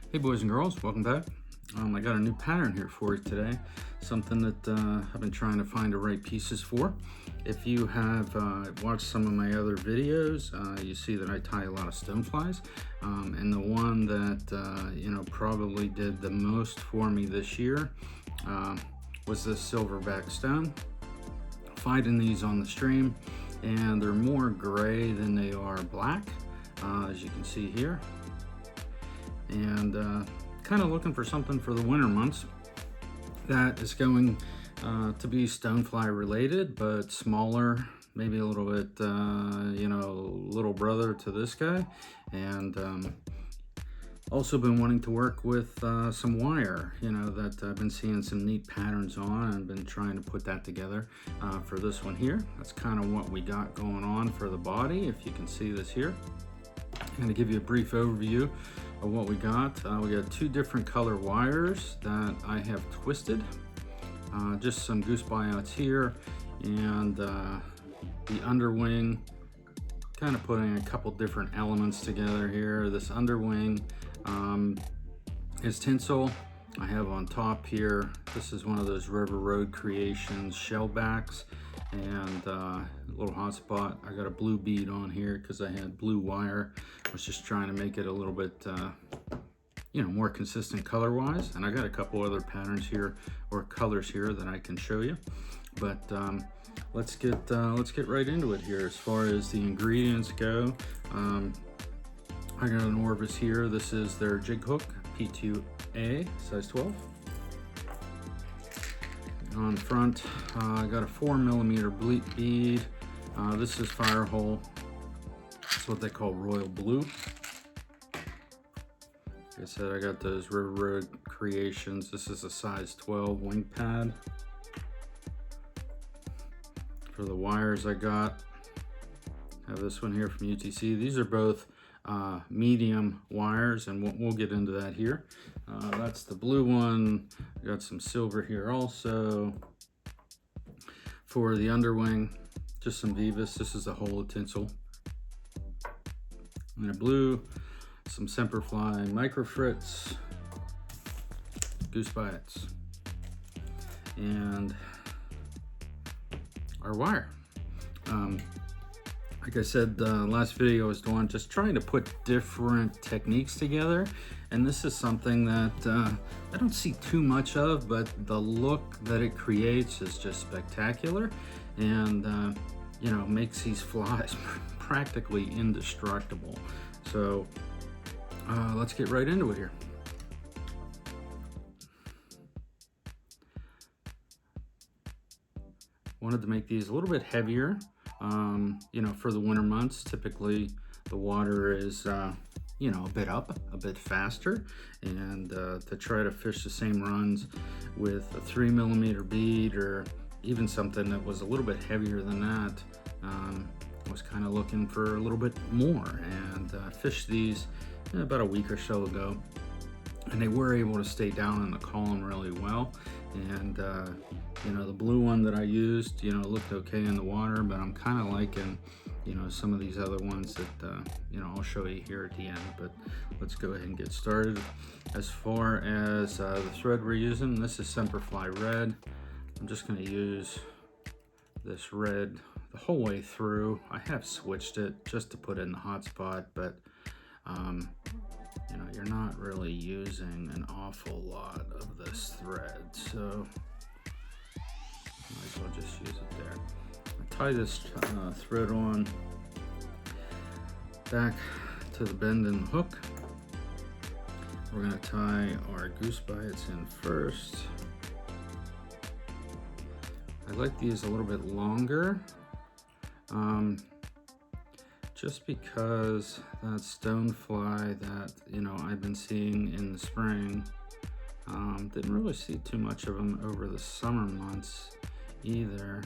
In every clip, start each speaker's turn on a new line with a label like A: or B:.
A: Hey boys and girls, welcome back. I got a new pattern here for you today, something that I've been trying to find the right pieces for. If you have watched some of my other videos, you see that I tie a lot of stoneflies, and the one that probably did the most for me this year was this Silverback Stone. Finding these on the stream, and they're more gray than they are black, as you can see here. And kind of looking for something for the winter months that is going to be stonefly related, but smaller, maybe a little bit, little brother to this guy. And also been wanting to work with some wire, that I've been seeing some neat patterns on, and been trying to put that together for this one here. That's kind of what we got going on for the body, if you can see this here. I'm going to give you a brief overview of what we got. We got two different color wires that I have twisted. Just some goose buyouts here, and the underwing, kind of putting a couple different elements together here. This underwing is tinsel. I have on top here, this is one of those River Road Creations shellbacks, and a little hotspot. I got a blue bead on here because I had blue wire. I was just trying to make it a little bit more consistent color wise, and I got a couple other patterns here or colors here that I can show you. But let's get right into it here. As far as the ingredients go, I got an Orvis here. This is their jig hook, P2A, size 12. On the front, I got a 4mm bead. This is fire hole. It's what they call royal blue. Like I said, I got those River Road Creations. This is a size 12 wing pad. For the wires, I have this one here from UTC. These are both medium wires, and we'll get into that here. That's the blue one. I got some silver here also. For the underwing, just some Vivas. This is a hole of tinsel. And a blue, some Semperfli micro frits, goose bites, and our wire. Like I said, last video I was doing, just trying to put different techniques together, and this is something that I don't see too much of, but the look that it creates is just spectacular, and makes these flies practically indestructible. So let's get right into it here. Wanted to make these a little bit heavier. For the winter months, typically the water is, a bit up, a bit faster, and to try to fish the same runs with a 3mm bead, or even something that was a little bit heavier than that, I was kind of looking for a little bit more, and fished these about a week or so ago, and they were able to stay down in the column really well. And the blue one that I used, looked okay in the water, but I'm kind of liking, some of these other ones that, I'll show you here at the end. But let's go ahead and get started. As far as the thread we're using, this is Semperfli red. I'm just going to use this red the whole way through. I have switched it just to put it in the hot spot, but you're not really using an awful lot of this thread, so might as well just use it there. I tie this thread on back to the bend in the hook. We're going to tie our goose bites in first. I like these a little bit longer, just because that stonefly that I've been seeing in the spring, didn't really see too much of them over the summer months either.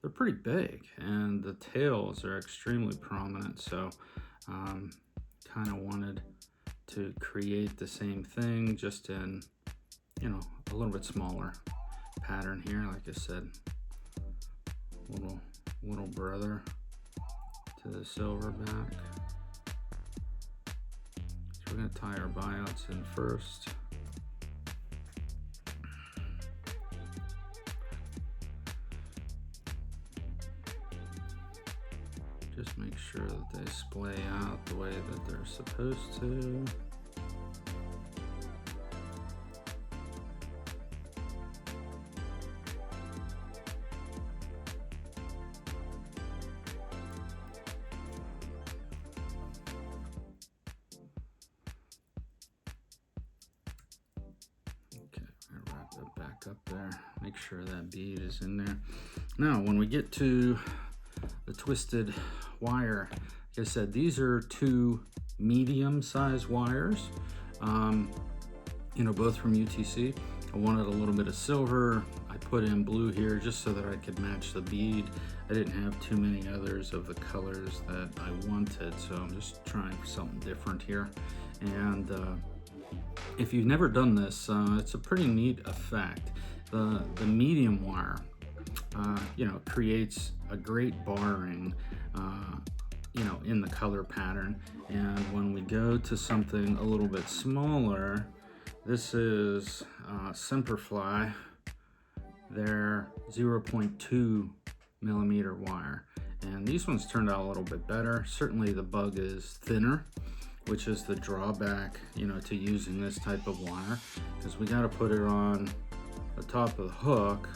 A: They're pretty big, and the tails are extremely prominent, so kind of wanted to create the same thing, just in a little bit smaller pattern here. Like I said, little brother to the silverback. we're going to tie our buyouts in first. Just make sure that they splay out the way that they're supposed to. Back up there, make sure that bead is in there. Now when we get to the twisted wire, like I said, these are two medium-sized wires, you know, both from UTC. I wanted a little bit of silver. I put in blue here just so that I could match the bead. I didn't have too many others of the colors that I wanted, so I'm just trying for something different here. And if you've never done this, it's a pretty neat effect. The medium wire, you know, creates a great barring, you know, in the color pattern. And when we go to something a little bit smaller, this is Semperfli, their 0.2 millimeter wire. And these ones turned out a little bit better. Certainly the bug is thinner, which is the drawback, you know, to using this type of wire, because we got to put it on the top of the hook,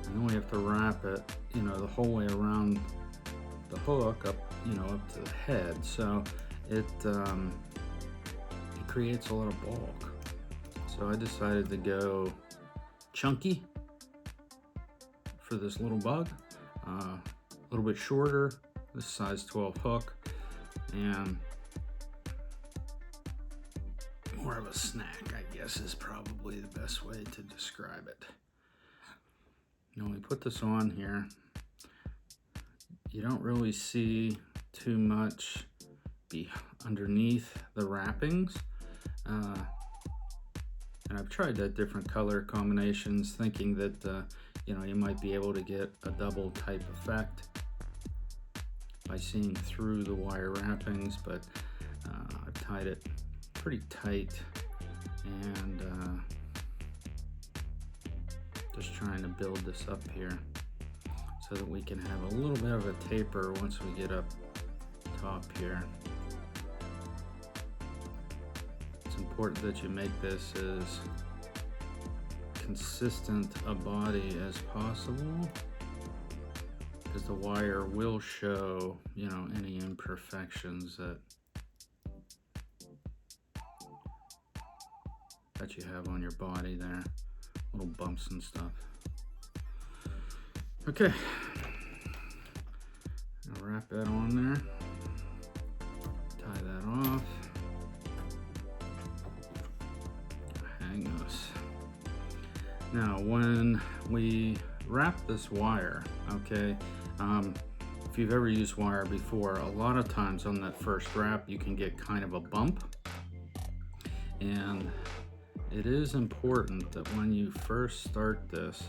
A: and then we have to wrap it, you know, the whole way around the hook up, you know, up to the head. So it creates a lot of bulk. So I decided to go chunky for this little bug, a little bit shorter, this size 12 hook, and more of a snack, I guess, is probably the best way to describe it. Now we put this on here, you don't really see too much underneath the wrappings. And I've tried that different color combinations, thinking that you know, you might be able to get a double type effect by seeing through the wire wrappings, but I've tied it pretty tight, and just trying to build this up here so that we can have a little bit of a taper once we get up top here. It's important that you make this as consistent a body as possible, because the wire will show, you know, any imperfections that you have on your body there, little bumps and stuff. Okay, I'll wrap that on there, tie that off, hang this. Now when we wrap this wire, okay, if you've ever used wire before, a lot of times on that first wrap you can get kind of a bump, and it is important that when you first start this,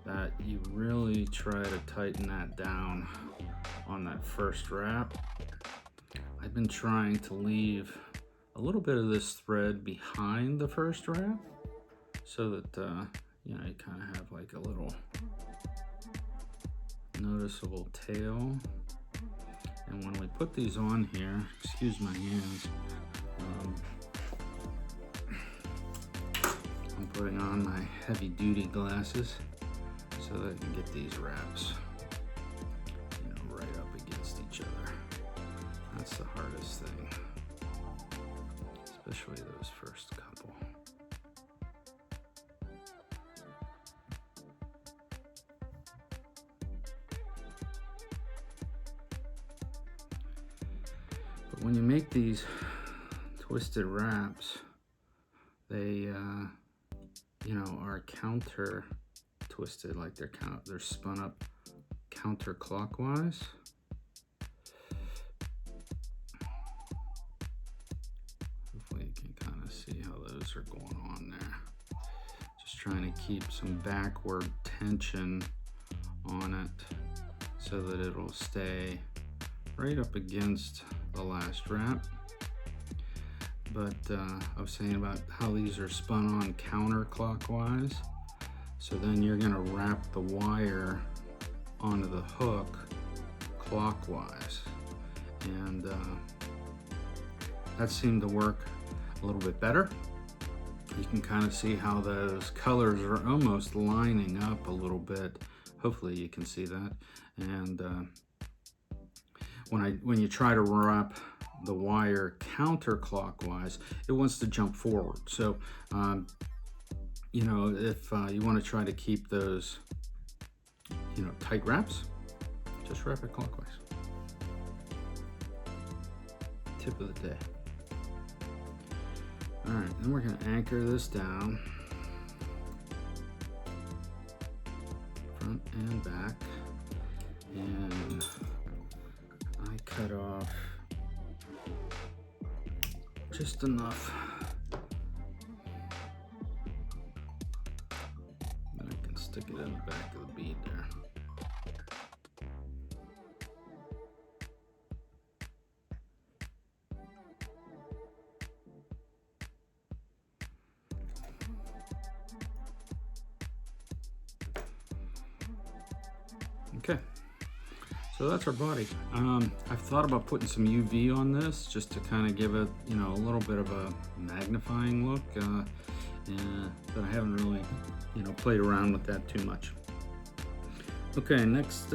A: that you really try to tighten that down on that first wrap. I've been trying to leave a little bit of this thread behind the first wrap so that you know, you kind of have like a little noticeable tail. And when we put these on here, excuse my hands, I'm putting on my heavy duty glasses so that I can get these wraps, you know, right up against each other. That's the hardest thing, especially those first couple. But when you make these twisted wraps, they you know, are counter twisted, like they're spun up counterclockwise. Hopefully you can kind of see how those are going on there. Just trying to keep some backward tension on it so that it'll stay right up against the last wrap. but I was saying about how these are spun on counterclockwise. So then you're going to wrap the wire onto the hook clockwise, and that seemed to work a little bit better. You can kind of see how those colors are almost lining up a little bit. Hopefully you can see that. And when you try to wrap the wire counterclockwise, it wants to jump forward. So you know, if you want to try to keep those, you know, tight wraps, just wrap it clockwise. Tip of the day. All right, then we're going to anchor this down, front and back, and I cut off just enough that I can stick it in the back of the bead there. Okay, so that's our body. I've thought about putting some UV on this just to kind of give it, you know, a little bit of a magnifying look, but I haven't really, you know, played around with that too much. Okay, next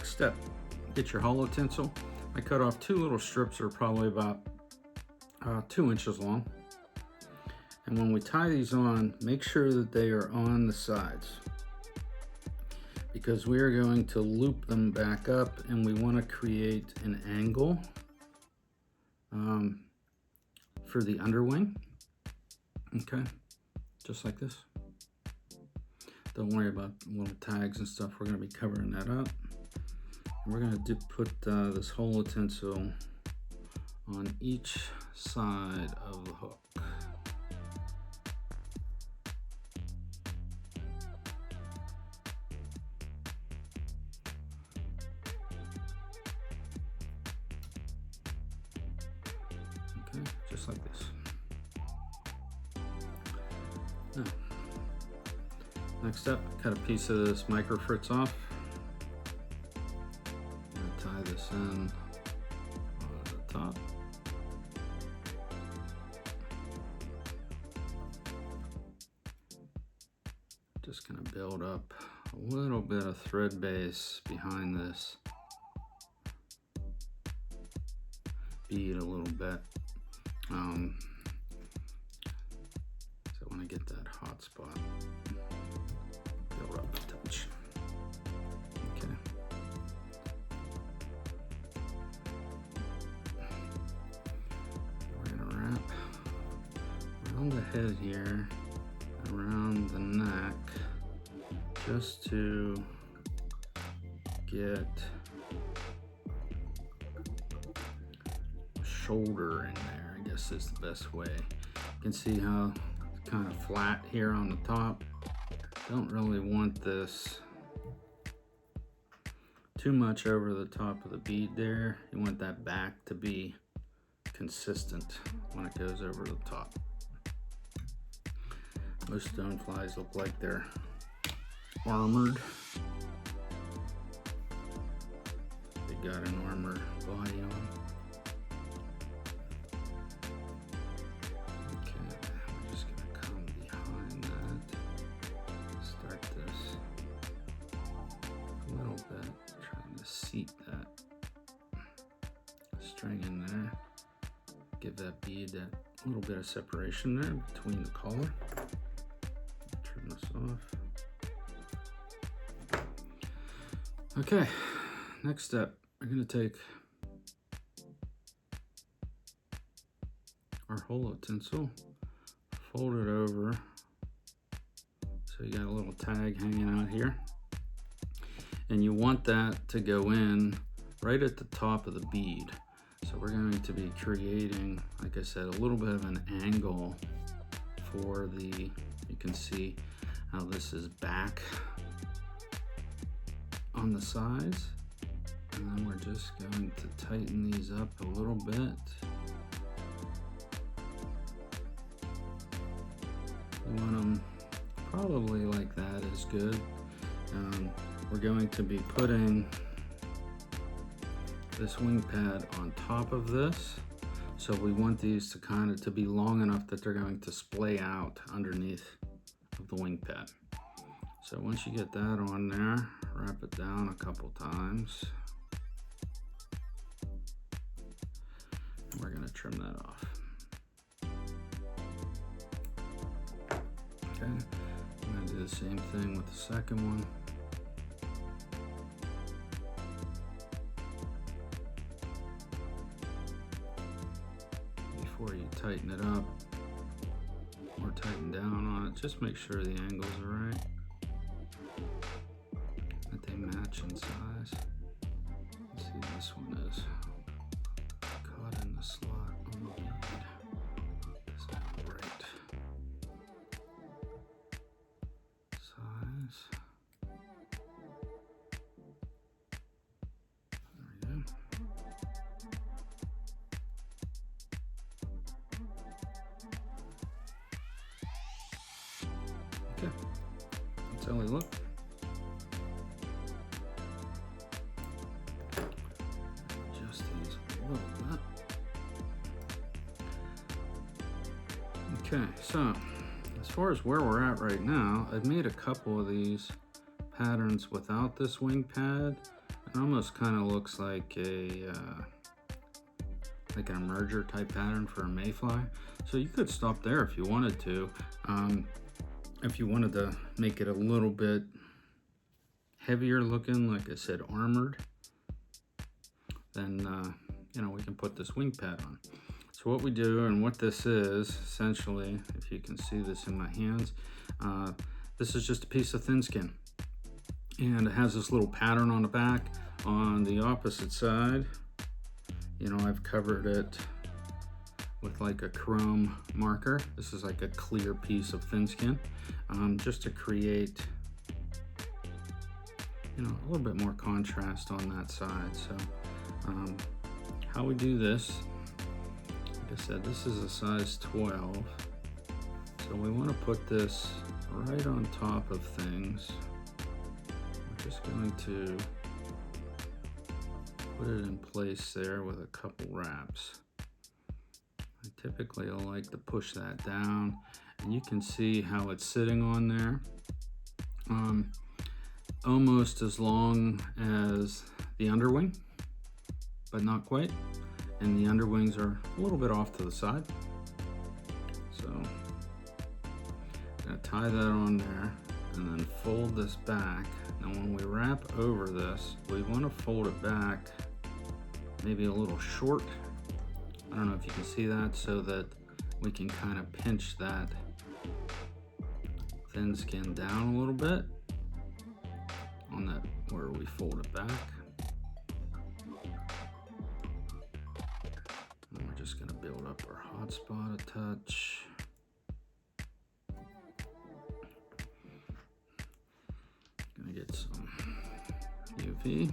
A: step, get your hollow tinsel. I cut off two little strips that are probably about 2 inches long. And when we tie these on, make sure that they are on the sides, because we are going to loop them back up, and we want to create an angle for the underwing. Okay, just like this. Don't worry about little tags and stuff. We're going to be covering that up. And we're going to put this hollow tinsel on each side of the hook. Okay, just like this. Now, next up, cut a piece of this micro fritz off. I'm going to tie this in on the top. Just going to build up a little bit of thread base behind this bead a little bit. So when I get that hot spot, build up a touch. Okay. We're gonna wrap around the head here, around the neck, just to get shoulder in there, I guess is the best way. You can see how it's kind of flat here on the top. Don't really want this too much over the top of the bead there. You want that back to be consistent when it goes over the top. Most stoneflies look like they're armored. They got an armored body on. Seat that string in there, give that bead that little bit of separation there between the collar. Turn this off. Okay, next step, we're going to take our hollow tinsel, fold it over so you got a little tag hanging out here. And you want that to go in right at the top of the bead. So we're going to be creating, like I said, a little bit of an angle for the, you can see how this is back on the sides. And then we're just going to tighten these up a little bit. probably like that is good. We're going to be putting this wing pad on top of this. So we want these to kind of to be long enough that they're going to splay out underneath of the wing pad. So once you get that on there, wrap it down a couple times. And we're going to trim that off. Okay, I'm going to do the same thing with the second one. Before you tighten it up or tighten down on it, just make sure the angles are right, that they match in size. Let's see, this one is caught in the slot on the bead. Is that the right size? There we go. Okay, that's how they look. Adjust these a little bit. Okay, so as far as where we're at right now, I've made a couple of these patterns without this wing pad. It almost kind of looks like an emerger type pattern for a mayfly. So you could stop there if you wanted to. If you wanted to make it a little bit heavier looking, like I said, armored, then you know, we can put this wing pad on. So what we do, and what this is essentially, if you can see this in my hands, this is just a piece of thin skin, and it has this little pattern on the back. On the opposite side, you know, I've covered it with like a chrome marker. This is like a clear piece of thin skin, just to create, you know, a little bit more contrast on that side. So how we do this, like I said, this is a size 12. So we want to put this right on top of things. We're just going to put it in place there with a couple wraps. I typically like to push that down, and you can see how it's sitting on there. Almost as long as the underwing, but not quite. And the underwings are a little bit off to the side. So I'm gonna tie that on there and then fold this back. Now when we wrap over this, we want to fold it back maybe a little short. I don't know if you can see that, so that we can kind of pinch that thin skin down a little bit on that where we fold it back. And we're just gonna build up our hot spot a touch. Gonna get some UV.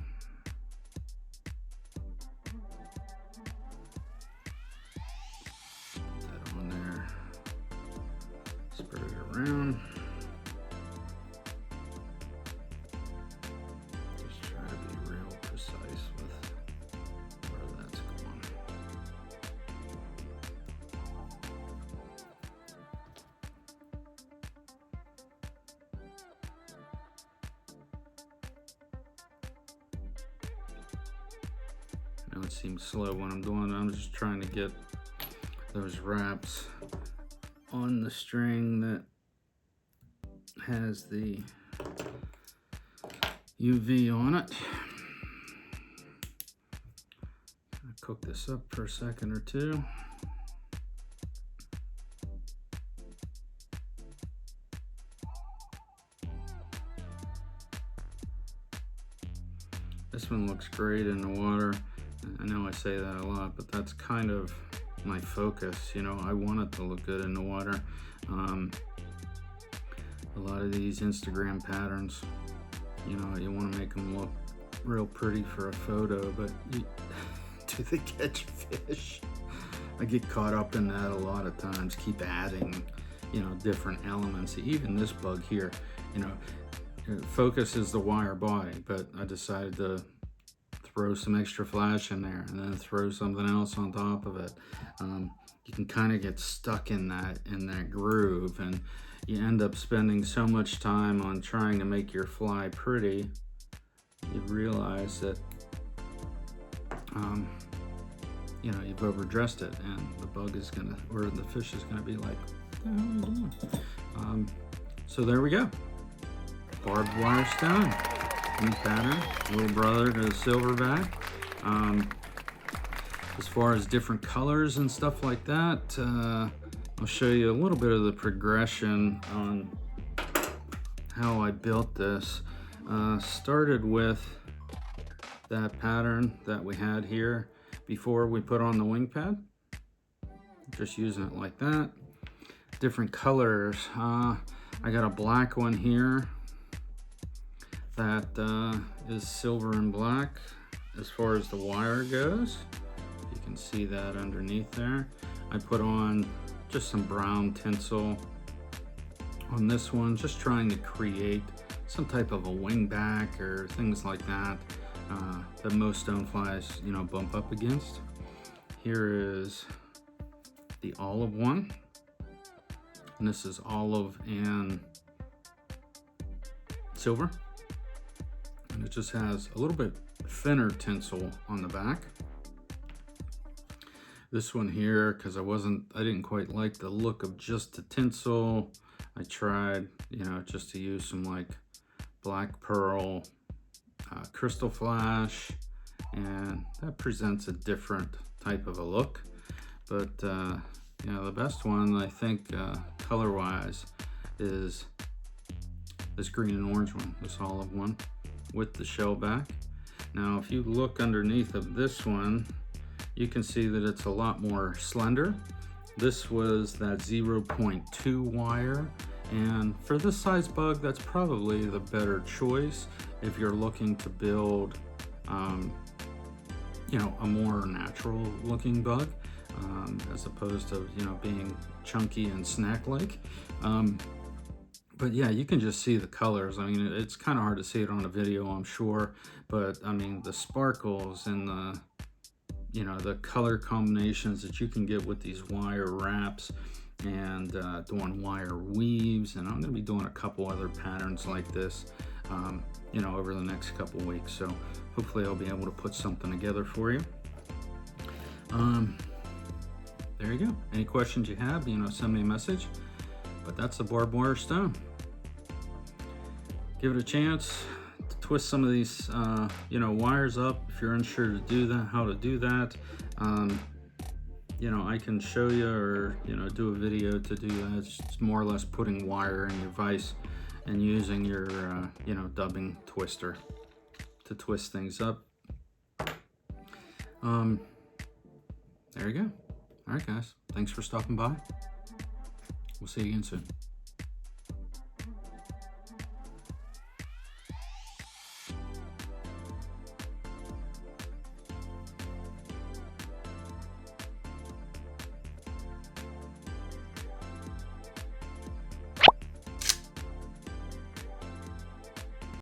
A: Spread it around. Just try to be real precise with where that's going. I know it seems slow when I'm doing it. I'm just trying to get those wraps on the string that has the UV on it. I'll cook this up for a second or two. This one looks great in the water. I know I say that a lot, but that's kind of my focus. You know, I want it to look good in the water. A lot of these Instagram patterns, you know, you want to make them look real pretty for a photo, but do they catch fish? I get caught up in that a lot of times. Keep adding, you know, different elements. Even this bug here, you know, focus is the wire body, but I decided to throw some extra flash in there and then throw something else on top of it. You can kind of get stuck in that groove, and you end up spending so much time on trying to make your fly pretty, you realize that you know, you've overdressed it, and the bug is gonna, or the fish is gonna be like, so there we go. Barbed Wire Stone, new pattern, little brother to Silverback. As far as different colors and stuff like that, I'll show you a little bit of the progression on how I built this. Started with that pattern that we had here before we put on the wing pad. Just using it like that. Different colors. I got a black one here that is silver and black as far as the wire goes. You can see that underneath there. I put on just some brown tinsel on this one, just trying to create some type of a wing back or things like that that most stoneflies, you know, bump up against. Here is the olive one, and this is olive and silver, and it just has a little bit thinner tinsel on the back. This one here, because I didn't quite like the look of just the tinsel, I tried, you know, just to use some like black pearl crystal flash, and that presents a different type of a look. But you know, the best one I think color wise is this green and orange one, this olive one with the shell back. Now if you look underneath of this one, you can see that it's a lot more slender. This was that 0.2 wire, and for this size bug, that's probably the better choice if you're looking to build you know, a more natural looking bug, as opposed to, you know, being chunky and snack-like. But yeah, you can just see the colors. I mean, it's kind of hard to see it on a video, I'm sure, but I mean, the sparkles and the, you know, the color combinations that you can get with these wire wraps, and doing wire weaves, and I'm going to be doing a couple other patterns like this, you know, over the next couple weeks. So hopefully I'll be able to put something together for you. There you go. Any questions you have, you know, send me a message. But that's the Barbed Wire Stone. Give it a chance to twist some of these, you know, wires up if you're unsure to do that, how to do that. You know, I can show you, or, you know, do a video to do that. It's more or less putting wire in your vise and using your, you know, dubbing twister to twist things up. There you go. All right, guys. Thanks for stopping by. We'll see you again soon.